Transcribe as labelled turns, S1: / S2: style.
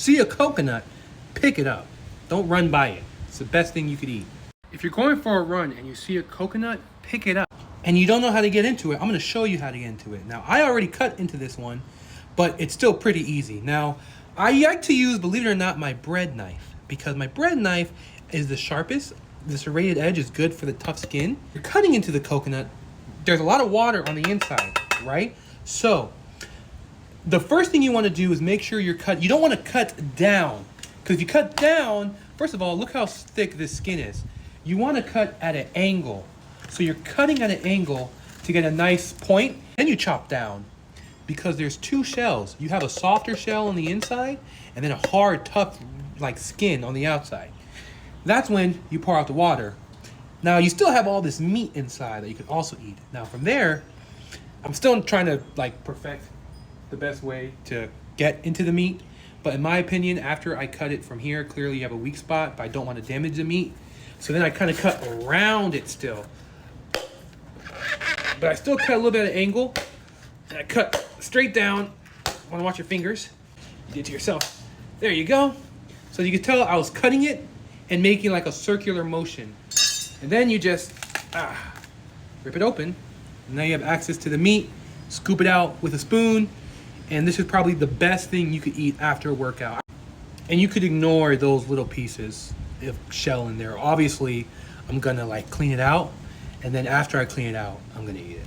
S1: see a coconut, pick it up. Don't run by it. It's the best thing you could eat. If you're going for a run and you see a coconut, pick it up. And you don't know how to get into it, I'm gonna show you how to get into it. Now, I already cut into this one, but it's still pretty easy. Now, I like to use, believe it or not, my bread knife, because my bread knife is the sharpest. The serrated edge is good for the tough skin. You're cutting into the coconut, there's a lot of water on the inside, right? So, the first thing you wanna do is make sure you don't wanna cut down, because if you cut down, first of all, look how thick this skin is. You wanna cut at an angle. So you're cutting at an angle to get a nice point, then you chop down, because there's two shells. You have a softer shell on the inside and then a hard, tough, like skin on the outside. That's when you pour out the water. Now you still have all this meat inside that you can also eat. Now from there, I'm still trying to like perfect the best way to get into the meat. But in my opinion, after I cut it from here, clearly you have a weak spot, but I don't want to damage the meat. So then I kind of cut around it still. But I still cut a little bit at an angle. And I cut straight down. Want to watch your fingers? You did it to yourself. There you go. So you can tell I was cutting it and making like a circular motion. And then you just rip it open. And now you have access to the meat. Scoop it out with a spoon. And this is probably the best thing you could eat after a workout. And you could ignore those little pieces of shell in there. Obviously, I'm gonna like clean it out. And then after I clean it out, I'm gonna eat it.